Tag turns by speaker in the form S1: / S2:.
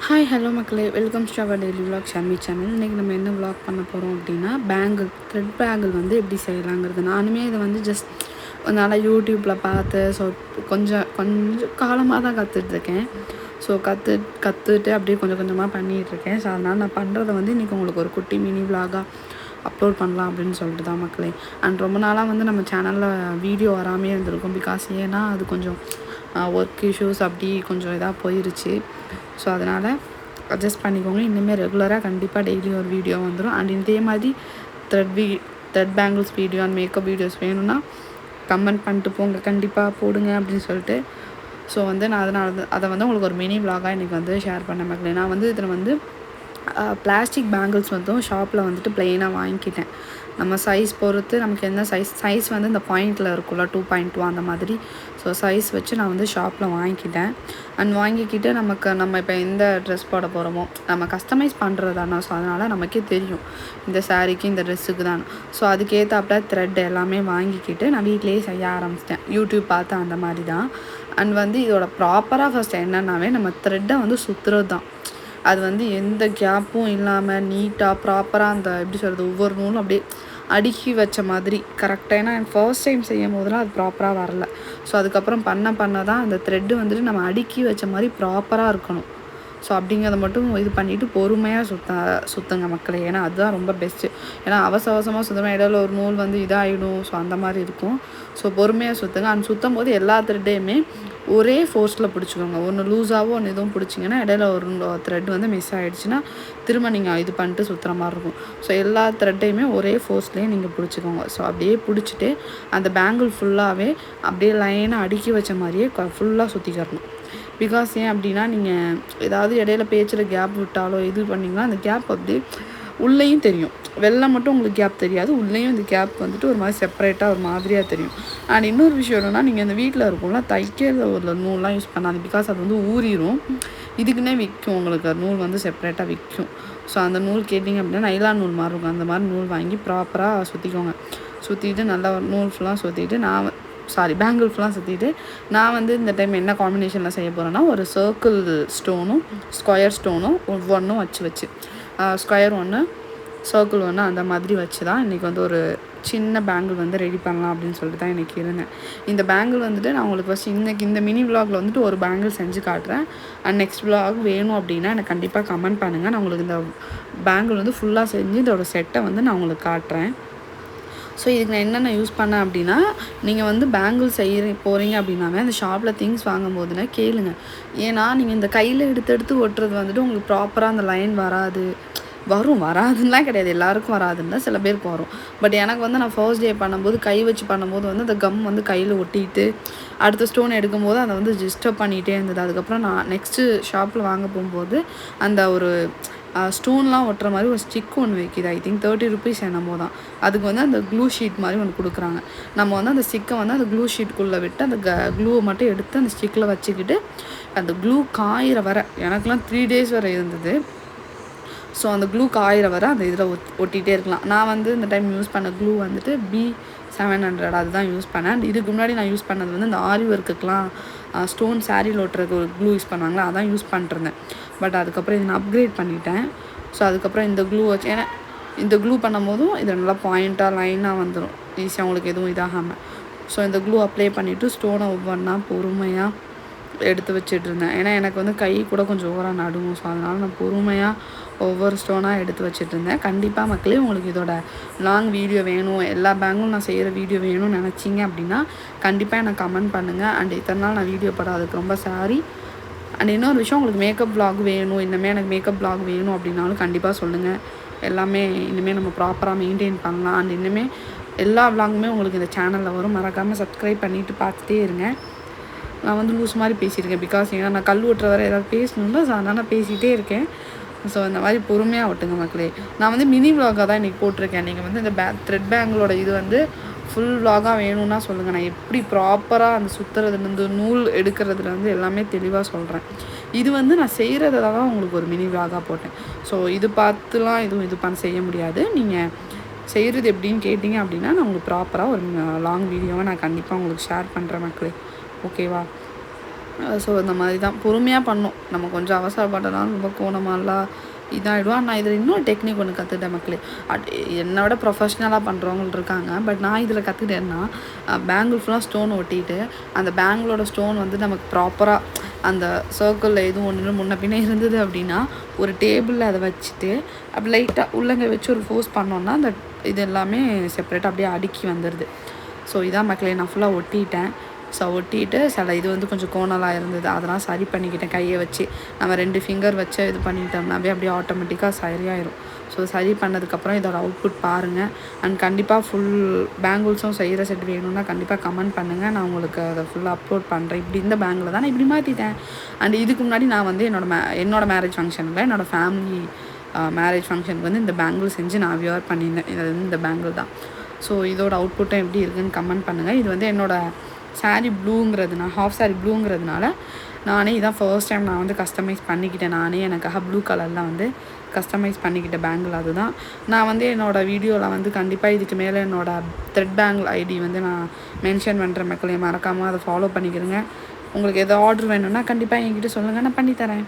S1: Hi hello மக்களே, welcome to our daily vlog Sharmi channel. இன்றைக்கி நம்ம என்ன விலாக் பண்ண போகிறோம் அப்படின்னா, த்ரெட் பேங்கிள் வந்து எப்படி செய்யலாங்கிறது. நானுமே இதை வந்து ஜஸ்ட் நல்லா யூடியூப்பில் பார்த்து கொஞ்சம் கொஞ்சம் காலமாக தான் கற்றுட்ருக்கேன். ஸோ கற்றுட்டு அப்படியே கொஞ்சம் கொஞ்சமாக பண்ணிகிட்ருக்கேன். ஸோ அதனால் நான் பண்ணுறத வந்து இன்றைக்கி உங்களுக்கு ஒரு குட்டி மினி விலாகாக அப்லோட் பண்ணலாம் அப்படின்னு சொல்லிட்டு தான் மக்களே. அண்ட் ரொம்ப நாளாக வந்து நம்ம சேனலில் வீடியோ வராமே இருந்திருக்கும். பிகாஸ் ஏன்னா அது கொஞ்சம் ஒர்க் இஷ்யூஸ் அப்படி கொஞ்சம் இதாக போயிருச்சு. ஸோ அதனால் அட்ஜஸ்ட் பண்ணிக்கோங்க. இனிமேல் ரெகுலராக கண்டிப்பாக டெய்லி ஒரு வீடியோ வந்துடும். அண்ட் இதே மாதிரி thread bangles video and makeup videos வேணும்னா கமெண்ட் பண்ணிட்டு போங்க, கண்டிப்பாக போடுங்க அப்படின்னு சொல்லிட்டு. ஸோ வந்து நான் அதை வந்து உங்களுக்கு ஒரு மினி விலாகாக இன்றைக்கி வந்து ஷேர் பண்ண மக்களே. நான் வந்து இதில் வந்து பிளாஸ்டிக் பேங்கிள்ஸ் வந்து ஷாப்பில் வந்துட்டு ப்ளெயினாக வாங்கிக்கிட்டேன். நம்ம சைஸ் பொறுத்து நமக்கு என்ன சைஸ் வந்து இந்த பாயிண்டில் இருக்குல்ல 2.2 அந்த மாதிரி. ஸோ சைஸ் வச்சு நான் வந்து ஷாப்பில் வாங்கிக்கிட்டேன். அண்ட் வாங்கிக்கிட்டு நம்ம இப்போ எந்த ட்ரெஸ் போட போகிறோமோ நம்ம கஸ்டமைஸ் பண்ணுறதானா. ஸோ அதனால் நமக்கே தெரியும் இந்த சாரீக்கு இந்த ட்ரெஸ்ஸுக்கு தான். ஸோ அதுக்கேற்றாப்புல த்ரெட் எல்லாமே வாங்கிக்கிட்டு நான் வீட்டிலேயே செய்ய ஆரம்பிச்சிட்டேன். யூடியூப் பார்த்து அந்த மாதிரி தான். அண்ட் வந்து இதோட ப்ராப்பராக ஃபஸ்ட் என்னன்னாவே நம்ம த்ரெட்டை வந்து சுற்றுறது தான். அது வந்து எந்த கேப்பும் இல்லாமல் நீட்டாக ப்ராப்பராக அந்த எப்படி சொல்கிறது, ஒவ்வொரு நூலும் அப்படியே அடுக்கி வச்ச மாதிரி கரெக்டாக. ஏன்னா எனக்கு ஃபர்ஸ்ட் டைம் செய்யும் போதெல்லாம் அது ப்ராப்பராக வரல. ஸோ அதுக்கப்புறம் பண்ண தான் அந்த த்ரெட்டு வந்துட்டு நம்ம அடுக்கி வச்ச மாதிரி ப்ராப்பராக இருக்கணும். ஸோ அப்படிங்கிறத மட்டும் இது பண்ணிவிட்டு பொறுமையாக சுற்றுங்க மக்களே. ஏன்னா அதுதான் ரொம்ப பெஸ்ட்டு. ஏன்னா அவசரமாக சுத்தமாக இடையில ஒரு நூல் வந்து இதாகிடும். ஸோ அந்த மாதிரி இருக்கும். ஸோ பொறுமையாக சுற்றுங்க. அந்த சுற்றும் போது எல்லா த்ரெட்டையுமே ஒரே ஃபோர்ஸில் பிடிச்சிக்கோங்க. ஒன்று லூஸாகவோ ஒன்று எதுவும் பிடிச்சிங்கன்னா இடையில ஒரு த்ரெட் வந்து மிஸ் ஆகிடுச்சுன்னா திரும்ப நீங்கள் இது பண்ணிட்டு சுற்றுற மாதிரி இருக்கும். ஸோ எல்லா த்ரெட்டையுமே ஒரே ஃபோர்ஸ்லேயே நீங்கள் பிடிச்சிக்கோங்க. ஸோ அப்படியே பிடிச்சிட்டு அந்த பேங்கிள் ஃபுல்லாகவே அப்படியே லைனாக அடுக்கி வச்ச மாதிரியே ஃபுல்லாக சுற்றிக்கிறணும். பிகாஸ் ஏன் அப்படின்னா, நீங்கள் ஏதாவது இடையில பேச்சில் கேப் விட்டாலோ இது பண்ணிங்கன்னா அந்த கேப் அப்படியே உள்ளேயும் தெரியும். வெளில மட்டும் உங்களுக்கு கேப் தெரியாது, உள்ளேயும் இந்த கேப் வந்துட்டு ஒரு மாதிரி செப்பரேட்டாக ஒரு மாதிரியாக தெரியும். அண்ட் இன்னொரு விஷயம் என்னென்னா, நீங்கள் இந்த வீட்டில் இருக்கும்ல தைக்கிறத ஒரு நூல்லாம் யூஸ் பண்ணாது. பிகாஸ் அது வந்து ஊறிடும். இதுக்குன்னே விற்கும், உங்களுக்கு நூல் வந்து செப்பரேட்டாக விற்கும். ஸோ அந்த நூல் கேட்டிங்க அப்படின்னா நைலான் நூல் மாதிரி இருக்கும். அந்த மாதிரி நூல் வாங்கி ப்ராப்பராக சுற்றிக்கோங்க. சுற்றிட்டு நல்லா நூல் ஃபுல்லாக சுற்றிட்டு பேங்கிள் ஃபுல்லாக சுற்றிட்டு நான் வந்து இந்த டைம் என்ன காம்பினேஷனில் செய்ய போகிறேன்னா, ஒரு சர்க்கிள் ஸ்டோனும் ஸ்கொயர் ஸ்டோனும் ஒவ்வொன்றும் வச்சு ஸ்கொயர் ஒன்று சர்க்கிள் ஒன்று அந்த மாதிரி வச்சு தான் இன்றைக்கி வந்து ஒரு சின்ன பேங்கிள் வந்து ரெடி பண்ணலாம் அப்படின்னு சொல்லிட்டு தான் இன்றைக்கி இருந்தேன். இந்த பேங்கிள் வந்துட்டு நான் உங்களுக்கு ஃபஸ்ட் இன்றைக்கி இந்த மினி விலாகில் வந்துட்டு ஒரு பேங்கிள் செஞ்சு காட்டுறேன். அண்ட் நெக்ஸ்ட் விலாக் வேணும் அப்படின்னா எனக்கு கண்டிப்பாக கமெண்ட் பண்ணுங்கள். நான் உங்களுக்கு இந்த பேங்கிள் வந்து ஃபுல்லாக செஞ்சு இதோட செட்டை வந்து நான் உங்களுக்கு காட்டுறேன். ஸோ இதுக்கு நான் என்னென்ன யூஸ் பண்ணேன் அப்படின்னா, நீங்கள் வந்து பேங்கிள் போகிறீங்க அப்படின்னாவே அந்த ஷாப்பில் திங்ஸ் வாங்கும்போதுனா கேளுங்க. ஏன்னா நீங்கள் இந்த கையில் எடுத்து ஒட்டுறது வந்துட்டு உங்களுக்கு ப்ராப்பராக அந்த லைன் வராதுன்னெலாம் கிடையாது. எல்லாருக்கும் வராதுன்னா சில பேருக்கு வரும். பட் எனக்கு வந்து நான் ஃபர்ஸ்ட் டே பண்ணும்போது கை வச்சு பண்ணும்போது வந்து அந்த கம் வந்து கையில் ஒட்டிட்டு அடுத்த ஸ்டோன் எடுக்கும்போது அதை வந்து டிஸ்டர்ப் பண்ணிகிட்டே இருந்தது. அதுக்கப்புறம் நான் நெக்ஸ்ட்டு ஷாப்பில் வாங்க போகும்போது அந்த ஒரு ஸ்டோன்லாம் ஒட்டுற மாதிரி ஒரு ஸ்டிக் ஒன்று வைக்கிது. ஐ திங்க் 30 rupees என்னமோ தான். அதுக்கு வந்து அந்த க்ளூ ஷீட் மாதிரி ஒன்று கொடுக்குறாங்க. நம்ம வந்து அந்த ஸ்டிக்கை வந்து அந்த க்ளூ ஷீட்டுக்குள்ளே விட்டு அந்த க்ளூவை மட்டும் எடுத்து அந்த ஸ்டிக்கில் வச்சுக்கிட்டு அந்த க்ளூ காயிற வர எனக்குலாம் 3 days வரை இருந்தது. ஸோ அந்த க்ளூ காயிற வர அந்த இதில் ஒட்டிகிட்டே இருக்கலாம். நான் வந்து இந்த டைம் யூஸ் பண்ண க்ளூ வந்துட்டு B700 அதுதான் யூஸ் பண்ணேன். இதுக்கு முன்னாடி நான் யூஸ் பண்ணது வந்து இந்த ஆரி ஒர்க்குக்கெலாம் ஸ்டோன் சாரியில் ஒட்டுறதுக்கு ஒரு க்ளூ யூஸ் பண்ணுவாங்களா, அதான் யூஸ் பண்ணிட்டுருந்தேன். பட் அதுக்கப்புறம் இதை நான் அப்கிரேட் பண்ணிட்டேன். ஸோ அதுக்கப்புறம் இந்த க்ளூ வச்சு ஏன்னா இந்த க்ளூ பண்ணும்போதும் இது நல்லா பாயிண்ட்டாக லைனாக வந்துடும் ஈஸியாக, உங்களுக்கு எதுவும் இதாகாமல். ஸோ இந்த க்ளூ அப்ளை பண்ணிவிட்டு ஸ்டோனை ஒவ்வொன்றா பொறுமையாக எடுத்து வச்சுட்டு இருந்தேன். ஏன்னா எனக்கு வந்து கை கூட கொஞ்சம் ஓவராக நடுவும். ஸோ அதனால் நான் பொறுமையாக ஒவ்வொரு ஸ்டோனாக எடுத்து வச்சுட்டு இருந்தேன். கண்டிப்பாக மக்களே உங்களுக்கு இதோட லாங் வீடியோ வேணும், எல்லா பேங்கும் நான் செய்கிற வீடியோ வேணும்னு நினச்சிங்க அப்படின்னா கண்டிப்பாக எனக்கு கமெண்ட் பண்ணுங்கள். அண்ட் இத்தனை நாள் நான் வீடியோ போடாததுக்கு ரொம்ப சாரி. அண்ட் இன்னொரு விஷயம், உங்களுக்கு மேக்கப் விலாக் வேணும், இனிமேல் எனக்கு மேக்கப் விலாக் வேணும் அப்படின்னாலும் கண்டிப்பாக சொல்லுங்கள். எல்லாமே இனிமேல் நம்ம ப்ராப்பராக மெயின்டைன் பண்ணலாம். அண்ட் இனிமேல் எல்லா விலாகுமே உங்களுக்கு இந்த சேனலில் வரும். மறக்காமல் சப்ஸ்கிரைப் பண்ணிவிட்டு பார்த்துட்டே இருங்க. நான் வந்து லூஸ் மாதிரி பேசியிருக்கேன். பிகாஸ் ஏன்னா நான் கல் ஓட்டுற வரை ஏதாவது பேசணும்ல, ஸோ அதனால் நான் பேசிகிட்டே இருக்கேன். ஸோ இந்த மாதிரி பொறுமையாக ஓட்டுங்க மக்களே. நான் வந்து மினி விலாகாக தான் இன்றைக்கி போட்டிருக்கேன். நீங்கள் வந்து இந்த த்ரெட் பேங்கிளோட இது வந்து ஃபுல் விலாகாக வேணும்னா சொல்லுங்கள். நான் எப்படி ப்ராப்பராக அந்த சுற்றுறதுலேருந்து நூல் எடுக்கிறதுலேருந்து எல்லாமே தெளிவாக சொல்கிறேன். இது வந்து நான் செய்கிறத தான் உங்களுக்கு ஒரு மினி விலாகாக போட்டேன். ஸோ இது பார்த்துலாம் இது செய்ய முடியாது. நீங்கள் செய்கிறது எப்படின்னு கேட்டிங்க அப்படின்னா நான் உங்களுக்கு ப்ராப்பராக ஒரு லாங் வீடியோவை நான் கண்டிப்பாக உங்களுக்கு ஷேர் பண்ணுறேன் மக்களே. ஓகேவா? ஸோ இந்த மாதிரி தான் பொறுமையாக பண்ணணும். நம்ம கொஞ்சம் அவசரப்பட்டனாலும் ரொம்ப கோணமாலாம் இதாகிடும். ஆனால் இதில் இன்னொரு டெக்னிக் ஒன்று கற்றுக்கிட்டேன் மக்களே. என்னை விட ப்ரொஃபஷ்னலாக பண்ணுறவங்க இருக்காங்க. பட் நான் இதில் கற்றுக்கிட்டேன்னா, பேங்கிள் ஃபுல்லாக ஸ்டோன் ஒட்டிட்டு அந்த பேங்கிளோட ஸ்டோன் வந்து நமக்கு ப்ராப்பராக அந்த சர்க்கிளில் எதுவும் ஒன்று முன்ன பின்னே இருந்தது அப்படின்னா, ஒரு டேபிளில் அதை வச்சுட்டு அப்படி லைட்டாக உள்ளங்க வச்சு ஒரு ஃபோர்ஸ் பண்ணோன்னா அந்த இது எல்லாமே செப்பரேட்டாக அப்படியே அடுக்கி வந்துடுது. ஸோ இதான் மக்களே, நான் ஃபுல்லாக ஒட்டிட்டேன். ஸோ ஒட்டிட்டு சில இது வந்து கொஞ்சம் கோணலாக இருந்தது, அதெல்லாம் சரி பண்ணிக்கிட்டேன். கையை வச்சு நம்ம 2 ஃபிங்கர் வச்சு இது பண்ணிட்டோம்னாவே அப்படியே ஆட்டோமேட்டிக்காக சரியாயிடும். ஸோ சரி பண்ணதுக்கப்புறம் இதோட அவுட்புட் பாருங்கள். அண்ட் கண்டிப்பாக ஃபுல் பேங்கிள்ஸும் செய்கிற செட் வேணும்னா கண்டிப்பாக கமெண்ட் பண்ணுங்கள். நான் உங்களுக்கு அதை ஃபுல்லாக அப்லோட் பண்ணுறேன். இப்படி இந்த பேங்கில் தான் நான் இப்படி மாற்றிட்டேன். அண்ட் இதுக்கு முன்னாடி நான் வந்து என்னோடய மேரேஜ் ஃபங்க்ஷனில் என்னோடய ஃபேமிலி மேரேஜ் ஃபங்க்ஷனுக்கு வந்து இந்த பேங்கிள் செஞ்சு நான் வியர் பண்ணியிருந்தேன். இது வந்து இந்த பேங்கிள் தான். ஸோ இதோட அவுட்புட்டும் எப்படி இருக்குதுன்னு கமெண்ட் பண்ணுங்கள். இது வந்து என்னோடய சாரீ ப்ளூங்கிறதுனால, ஹாஃப் சாரீ ப்ளூங்கிறதுனால நானே இதான் ஃபர்ஸ்ட் டைம் நான் வந்து கஸ்டமைஸ் பண்ணிக்கிட்டேன். நானே எனக்காக ப்ளூ கலரில் வந்து கஸ்டமைஸ் பண்ணிக்கிட்ட பேங்கிள் அதுதான். நான் வந்து என்னோடய வீடியோவில் வந்து கண்டிப்பாக இதுக்கு மேலே என்னோடய த்ரெட் பேங்கிள் ஐடி வந்து நான் மென்ஷன் பண்ணுற மக்களையும் மறக்காமல் அதை ஃபாலோ பண்ணிக்கிறேங்க. உங்களுக்கு எதாவது ஆர்டர் வேணும்னா கண்டிப்பாக என்கிட்ட சொல்லுங்கள், நான் பண்ணித்தரேன்.